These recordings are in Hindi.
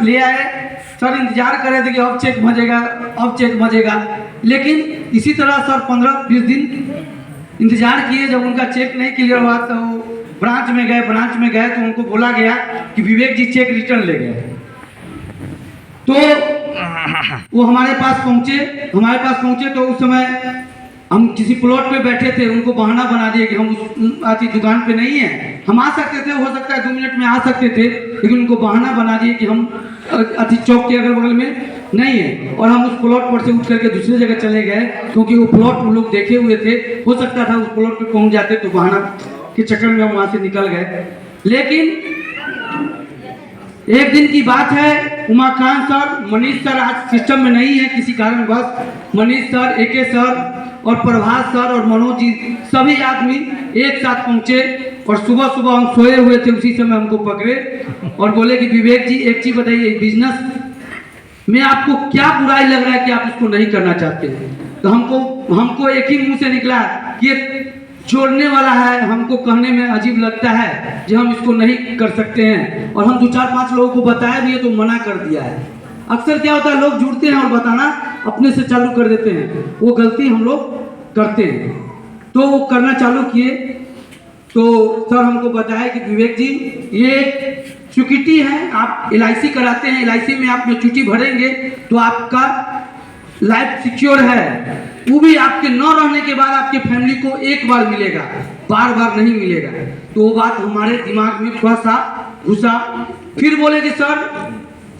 ले आए। सर इंतजार कर रहे थे कि अब चेक भजेगा, अब चेक भजेगा, लेकिन इसी तरह सर 15-20 दिन इंतजार किए। जब उनका चेक नहीं क्लियर हुआ तो ब्रांच में गए तो उनको बोला गया कि विवेक जी चेक रिटर्न ले गए। तो वो हमारे पास पहुंचे तो उस समय हम किसी प्लॉट पे बैठे थे। उनको बहाना बना दिया कि हम उस आती दुकान पे नहीं है। हम आ सकते थे, हो सकता है 2 मिनट में आ सकते थे, लेकिन उनको बहाना बना दिए कि हम अति चौक के अगल बगल में नहीं है। और हम उस प्लॉट पर से उठ करके दूसरी जगह चले गए, क्योंकि वो प्लॉट वो लोग देखे हुए थे। हो सकता था उस प्लॉट पे पहुंच जाते तो बहाना के चक्कर में वहां से निकल गए। लेकिन एक दिन की बात है, उमाकांत सर, मनीष सर आज सिस्टम में नहीं है किसी कारणवश। मनीष सर, एके सर और प्रभास सर और मनोज जी सभी आदमी एक साथ पहुंचे और सुबह हम सोए हुए थे, उसी समय हमको पकड़े और बोले कि विवेक जी एक चीज बताइए, बिजनेस में आपको क्या बुराई लग रहा है कि आप इसको नहीं करना चाहते हैं? तो हमको एक ही मुंह से निकला कि ये छोड़ने वाला है, हमको कहने में अजीब लगता है जो हम इसको नहीं कर सकते हैं। और हम 2-4-5 लोगों को बताया भी है तो मना कर दिया है। अक्सर क्या होता है, लोग जुड़ते हैं और बताना अपने से चालू कर देते हैं, वो गलती हम लोग करते हैं। तो वो करना चालू किए तो सर हमको बताया कि विवेक जी ये सिक्योरिटी है, आप LIC कराते हैं, LIC में आप मैच्योरिटी भरेंगे तो आपका लाइफ सिक्योर है, वो भी आपके न रहने के बाद आपके फैमिली को एक बार मिलेगा, बार नहीं मिलेगा। तो वो बात हमारे दिमाग में थोड़ा सा घुसा। फिर बोले कि सर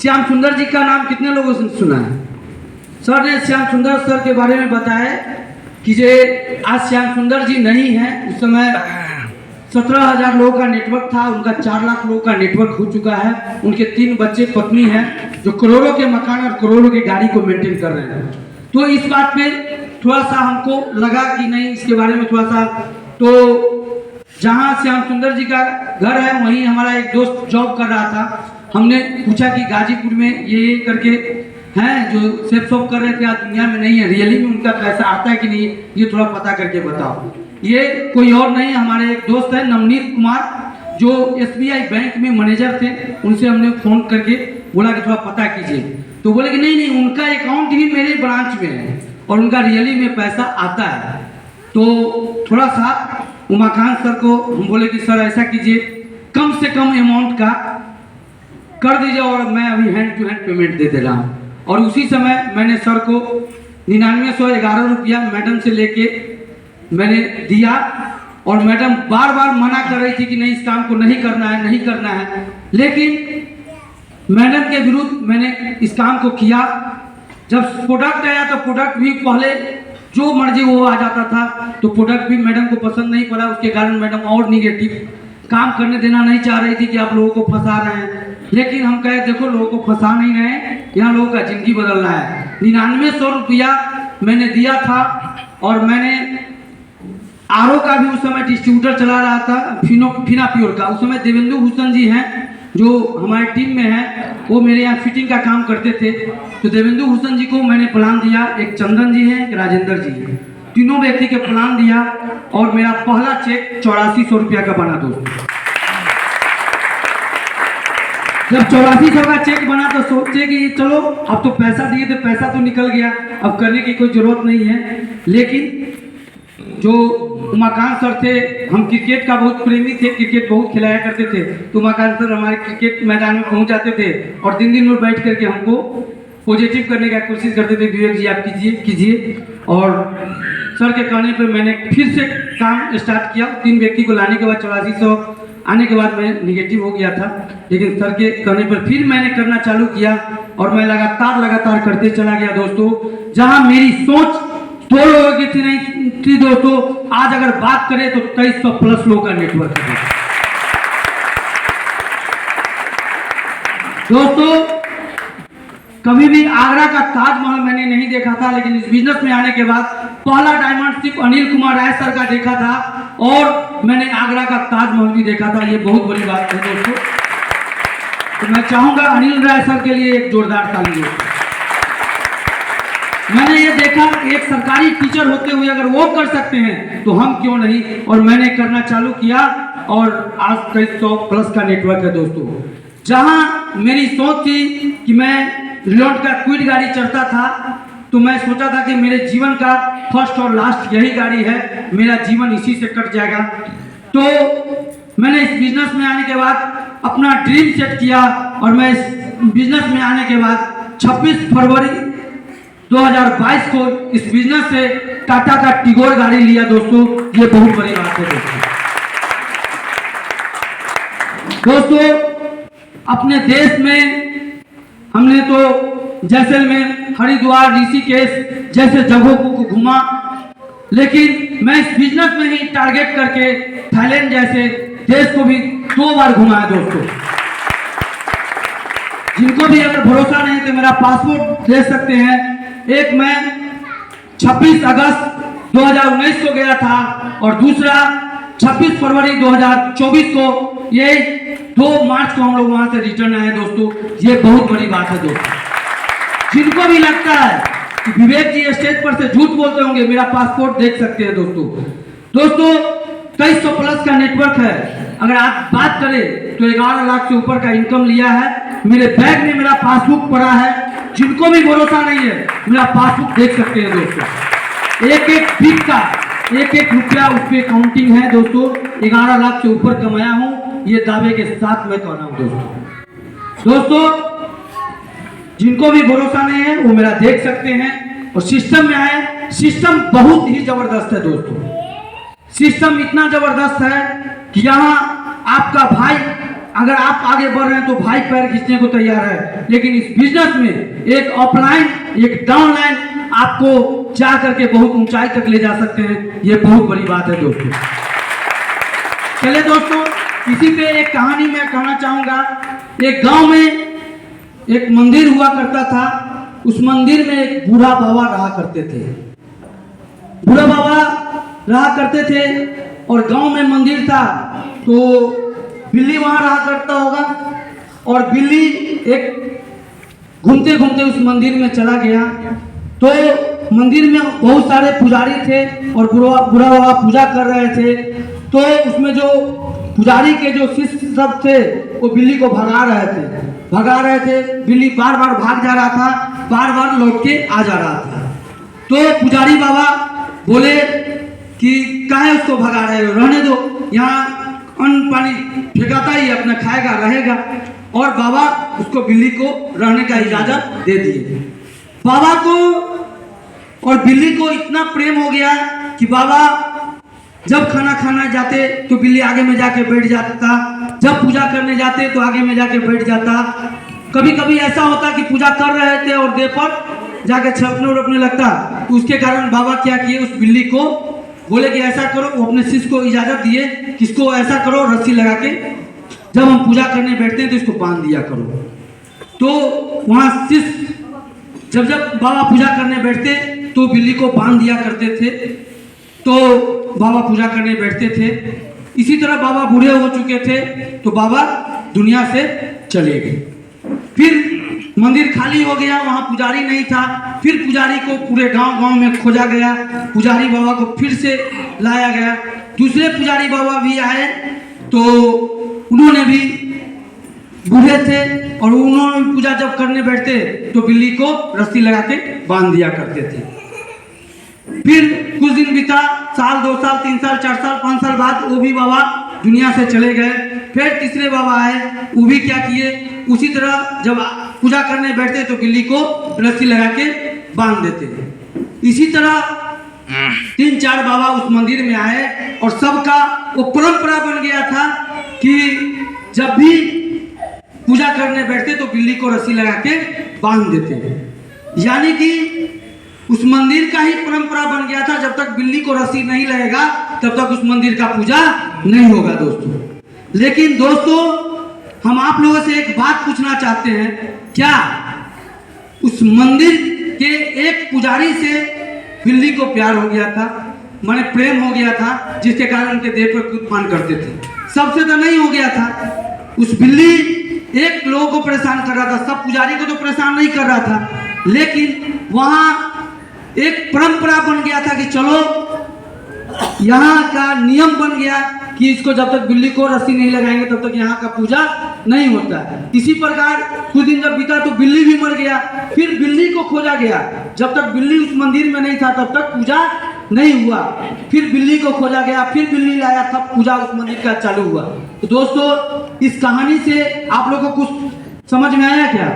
श्याम सुंदर जी का नाम कितने लोगों से सुना है? सर ने श्याम सुंदर सर के बारे में बताया कि जे आज श्याम सुंदर जी नहीं है, उस समय 17,000 लोगों का नेटवर्क था, उनका 4 लाख लोगों का नेटवर्क हो चुका है। उनके 3 बच्चे, पत्नी हैं जो करोड़ों के मकान और करोड़ों की गाड़ी को मेंटेन कर रहे हैं। तो इस बात में थोड़ा सा हमको लगा कि नहीं, इसके बारे में थोड़ा सा। तो जहाँ श्याम सुंदर जी का घर है वहीं हमारा एक दोस्त जॉब कर रहा था। हमने पूछा कि गाजीपुर में ये करके हैं जो सेफ शॉप कर रहे थे, आज दुनिया में नहीं है, रियली में उनका पैसा आता है कि नहीं, ये थोड़ा पता करके बताओ। ये कोई और नहीं, हमारे एक दोस्त है नवनीत कुमार जो SBI बैंक में मैनेजर थे। उनसे हमने फोन करके बोला कि थोड़ा पता कीजिए। तो बोले कि नहीं उनका अकाउंट भी मेरे ब्रांच में है और उनका रियली में पैसा आता है। तो थोड़ा सा उमाकांत सर को हम बोले कि सर ऐसा कीजिए, कम से कम अमाउंट का कर दीजिए और मैं अभी हैंड टू हैंड पेमेंट दे रहा हूँ। और उसी समय मैंने सर को 9911 रुपया मैडम से लेके मैंने दिया। और मैडम बार मना कर रही थी कि नहीं इस काम को नहीं करना है, लेकिन मैडम के विरुद्ध मैंने इस काम को किया। जब प्रोडक्ट आया तो प्रोडक्ट भी पहले जो मर्जी वो आ जाता था, तो प्रोडक्ट भी मैडम को पसंद नहीं पड़ा। उसके कारण मैडम और निगेटिव काम करने देना नहीं चाह रही थी कि आप लोगों को फंसा रहे हैं। लेकिन हम कहे देखो लोगों को फंसा नहीं रहे, यहाँ लोगों का जिंदगी बदलना है। 9900 रुपया मैंने दिया था और मैंने RO का भी उस समय डिस्ट्रीब्यूटर चला रहा था, फिना प्योर का। उस समय देवेंदु भूषण जी हैं जो हमारे टीम में हैं, वो मेरे यहाँ फिटिंग का काम करते थे। तो देवेंदु भूषण जी को मैंने प्लान दिया, एक चंदन जी हैं, एक राजेंद्र जी हैं, तीनों व्यक्ति के प्लान दिया और मेरा पहला चेक 8400 रुपया का बना। दोस्तों जब 8400 का चेक बना तो सोचे कि चलो अब तो पैसा दिए थे, पैसा तो निकल गया, अब करने की कोई जरूरत नहीं है। लेकिन जो उमाकांत सर थे, हम क्रिकेट का बहुत प्रेमी थे, क्रिकेट बहुत खिलाया करते थे। तो उमाकांत सर हमारे क्रिकेट मैदान में पहुंच जाते थे और दिन भर बैठ करके हमको पॉजिटिव करने का कोशिश करते थे, विवेक जी आप कीजिए। और सर के कहने पर मैंने फिर से काम स्टार्ट किया। 3 व्यक्ति को लाने के बाद 8400 आने के बाद मैं निगेटिव हो गया था, लेकिन सर के कहने पर फिर मैंने करना चालू किया और मैं लगातार करते चला गया। दोस्तों जहां मेरी सोच 2 लोगों की थी नहीं थी दोस्तों, आज अगर बात करें तो 2300 प्लस लोगों का नेटवर्क है। दोस्तों कभी भी आगरा का ताजमहल मैंने नहीं देखा था, लेकिन इस बिजनेस में आने के बाद पहला डायमंड सिर्फ अनिल कुमार राय सर का देखा था और मैंने आगरा का ताजमहल भी देखा था। ये बहुत बड़ी बात है दोस्तों। तो मैं चाहूंगा अनिल राय सर के लिए एक जोरदार ताली हो। मैंने ये देखा एक सरकारी टीचर होते हुए अगर वो कर सकते हैं तो हम क्यों नहीं, और मैंने करना चालू किया और आज 2300 प्लस का नेटवर्क है। दोस्तों जहां मेरी सोच थी कि मैं रिलोट का क्विड गाड़ी चढ़ता था, तो मैं सोचा था कि मेरे जीवन का फर्स्ट और लास्ट यही गाड़ी है, मेरा जीवन इसी से कट जाएगा। तो मैंने इस बिजनेस में आने के बाद अपना ड्रीम सेट किया और मैं इस बिजनेस में आने के बाद 26 फरवरी 2022 को इस बिजनेस से टाटा का टिगोर गाड़ी लिया दोस्तों। ये बहुत बड़ी बात है दोस्तों। अपने देश में हमने तो जैसलमेर, हरिद्वार, ऋषिकेश जैसे जगहों को घूमा, लेकिन मैं इस बिजनेस में ही टारगेट करके थाईलैंड जैसे देश को भी 2 बार घुमा है दोस्तों। जिनको भी अगर भरोसा नहीं तो मेरा पासपोर्ट दे सकते हैं। एक मैं 26 अगस्त 2019 को गया था और दूसरा 26 फरवरी 2024 को, ये 2 मार्च को हम लोग वहां से रिटर्न आए दोस्तों। ये बहुत बड़ी बात है दोस्तों। जिनको भी लगता है कि विवेक जी स्टेज पर से झूठ बोलते होंगे, मेरा पासपोर्ट देख सकते हैं दोस्तों। 2300 प्लस का नेटवर्क है। अगर आप बात करें तो 11 लाख से ऊपर का इनकम लिया है। मेरे बैग में मेरा पासबुक पड़ा है। जिनको भी भरोसा नहीं है, मेरा पासबुक देख सकते हैं दोस्तों। एक बिक का एक रुपया उस पर काउंटिंग है दोस्तों। 11 लाख से ऊपर कमाया हूँ, ये दावे के साथ मैं कह रहा हूँ दोस्तों। जिनको भी भरोसा नहीं है वो मेरा देख सकते हैं और सिस्टम में आए। सिस्टम बहुत ही जबरदस्त है दोस्तों। सिस्टम इतना जबरदस्त है कि यहाँ आपका भाई, अगर आप आगे बढ़ रहे हैं तो भाई पैर खींचने को तैयार है, लेकिन इस बिजनेस में एक ऑफलाइन एक डाउनलाइन आपको जा करके बहुत ऊंचाई तक ले जा सकते हैं। ये बहुत बड़ी बात है दोस्तों। चले दोस्तों, इसी पे एक कहानी मैं कहना चाहूंगा। एक गांव में एक मंदिर हुआ करता था। उस मंदिर में एक बूढ़ा बाबा रहा करते थे। बूढ़ा बाबा रहा करते थे और गांव में मंदिर था, तो बिल्ली वहां रहा करता होगा और बिल्ली एक घूमते घूमते उस मंदिर में चला गया। तो मंदिर में बहुत सारे पुजारी थे और बूढ़ा बाबा पूजा कर रहे थे। तो उसमें जो पुजारी के जो शिष्य सब थे वो बिल्ली को भगा रहे थे। बिल्ली बार बार भाग जा रहा था, बार बार लौट के आ जा रहा था। तो पुजारी बाबा बोले कि काहे उसको भगा रहे हो, रहने दो, यहाँ अन्न पानी फेंकाता ही अपना खाएगा रहेगा। और बाबा उसको बिल्ली को रहने का इजाजत दे दिए। बाबा को और बिल्ली को इतना प्रेम हो गया कि बाबा जब खाना खाना जाते तो बिल्ली आगे में जाके बैठ जाता, जब पूजा करने जाते तो आगे में जाके बैठ जाता। कभी कभी ऐसा होता कि पूजा कर रहे थे और देह पर जाके छपने रपने लगता। तो उसके कारण बाबा क्या किए, उस बिल्ली को बोले कि ऐसा करो। वो अपने शिष्य को इजाजत दिए, किसको ऐसा करो, रस्सी लगा के जब हम पूजा करने बैठते हैं तो इसको बांध दिया करो। तो वहाँ शिष्य जब बाबा पूजा करने बैठते तो बिल्ली को बांध दिया करते थे। तो बाबा पूजा करने बैठते थे। इसी तरह बाबा बूढ़े हो चुके थे तो बाबा दुनिया से चले गए। फिर मंदिर खाली हो गया, वहाँ पुजारी नहीं था। फिर पुजारी को पूरे गांव में खोजा गया। पुजारी बाबा को फिर से लाया गया। दूसरे पुजारी बाबा भी आए तो उन्होंने भी बूढ़े थे और उन्होंने पूजा जब करने बैठते तो बिल्ली को रस्सी लगा के बांध दिया करते थे। फिर कुछ दिन बीता, साल 2 साल 3 साल 4 साल 5 साल बाद वो भी बाबा दुनिया से चले गए। फिर तीसरे बाबा आए, वो भी क्या किए, उसी तरह जब पूजा करने बैठते तो बिल्ली को रस्सी लगा के बांध देते। इसी तरह 3-4 बाबा उस मंदिर में आए और सबका वो परंपरा बन गया था कि जब भी पूजा करने बैठते तो बिल्ली को रस्सी लगा के बांध देते। यानी कि उस मंदिर का ही परंपरा बन गया था, जब तक बिल्ली को रस्सी नहीं लगेगा तब तक उस मंदिर का पूजा नहीं होगा दोस्तों। लेकिन दोस्तों, हम आप लोगों से एक बात पूछना चाहते हैं, क्या उस मंदिर के एक पुजारी से बिल्ली को प्यार हो गया था, माने प्रेम हो गया था, जिसके कारण उनके देह पर कूदफान करते थे? सबसे तो नहीं हो गया था। उस बिल्ली एक लोगों को परेशान कर रहा था, सब पुजारी को तो परेशान नहीं कर रहा था, लेकिन वहाँ एक परंपरा बन गया था कि चलो यहाँ का नियम बन गया कि इसको जब तक बिल्ली को रस्सी नहीं लगाएंगे तब तक यहाँ का पूजा नहीं होता है। इसी प्रकार कुछ दिन जब बीता तो बिल्ली भी मर गया, फिर बिल्ली को खोजा गया। जब तक बिल्ली उस मंदिर में नहीं था तब तक पूजा नहीं हुआ। फिर बिल्ली को खोजा गया, फिर बिल्ली लाया, तब पूजा उस मंदिर का चालू हुआ। तो दोस्तों, इस कहानी से आप लोगों को कुछ समझ में आया क्या?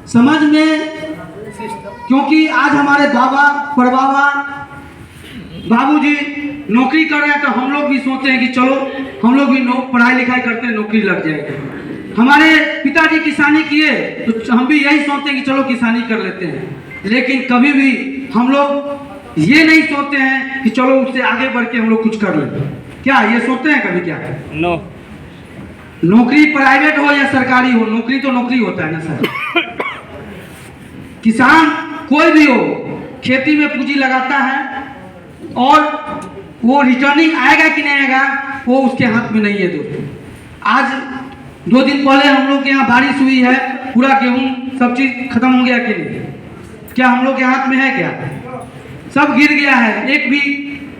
समझ में, क्योंकि आज हमारे बाबा परबाबा बाबूजी नौकरी कर रहे हैं तो हम लोग भी सोचते हैं कि चलो हम लोग भी पढ़ाई लिखाई करते हैं, नौकरी लग जाएगी। हमारे पिताजी किसानी किए तो हम भी यही सोचते हैं कि चलो किसानी कर लेते हैं। लेकिन कभी भी हम लोग ये नहीं सोचते हैं कि चलो उससे आगे बढ़ के हम लोग कुछ कर लें। क्या ये सोचते हैं कभी? क्या नो। नौकरी प्राइवेट हो या सरकारी हो, नौकरी तो नौकरी होता है ना सर। किसान कोई भी हो, खेती में पूंजी लगाता है और वो रिटर्निंग आएगा कि नहीं आएगा वो उसके हाथ में नहीं है दोस्तों। आज 2 दिन पहले हम लोग के यहाँ बारिश हुई है, पूरा गेहूं सब चीज खत्म हो गया कि नहीं? क्या हम लोग के हाथ में है? क्या सब गिर गया है। एक भी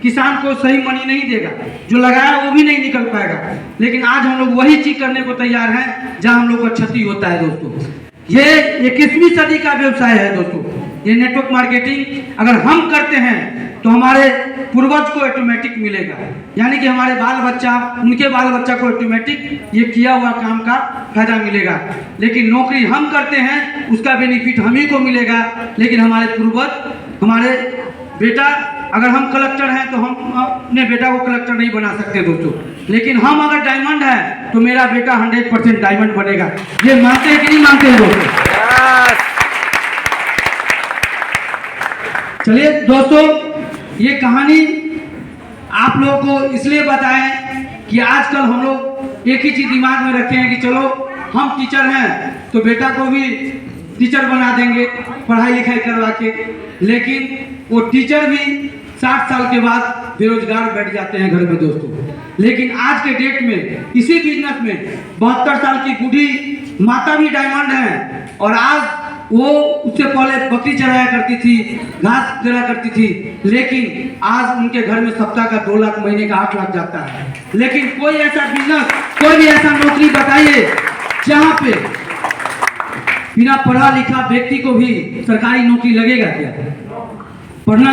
किसान को सही मनी नहीं देगा, जो लगाया वो भी नहीं निकल पाएगा। लेकिन आज हम लोग वही चीज करने को तैयार हैं जहां हम लोग को क्षति होता है दोस्तों। ये 21वीं सदी का व्यवसाय है दोस्तों, ये नेटवर्क मार्केटिंग। अगर हम करते हैं तो हमारे पूर्वज को ऑटोमेटिक मिलेगा, यानी कि हमारे बाल बच्चा, उनके बाल बच्चा को ऑटोमेटिक ये किया हुआ काम का फायदा मिलेगा। लेकिन नौकरी हम करते हैं उसका बेनिफिट हम ही को मिलेगा। लेकिन हमारे पूर्वज, हमारे बेटा, अगर हम कलेक्टर हैं तो हम अपने बेटा को कलेक्टर नहीं बना सकते दोस्तों। लेकिन हम अगर डायमंड है तो मेरा बेटा 100% डायमंड बनेगा। ये मानते हैं कि नहीं मानते हैं दोस्तों? चलिए दोस्तों, ये कहानी आप लोगों को इसलिए बताएं कि आजकल हम लोग एक ही चीज दिमाग में रखे हैं कि चलो हम टीचर हैं तो बेटा को भी टीचर बना देंगे पढ़ाई लिखाई करवा के। लेकिन वो टीचर भी 60 साल के बाद बेरोजगार बैठ जाते हैं घर में दोस्तों। लेकिन आज के डेट में इसी बिजनेस में 72 साल की बूढ़ी माता भी डायमंड है। और आज वो उससे पहले बकरी चराया करती थी, घास चरा करती थी, लेकिन आज उनके घर में सप्ताह का 2 लाख, महीने का 8 लाख जाता है। लेकिन कोई ऐसा बिजनेस, कोई भी ऐसा नौकरी बताइए जहां पे बिना पढ़ा लिखा व्यक्ति को भी सरकारी नौकरी लगेगा क्या? पढ़ना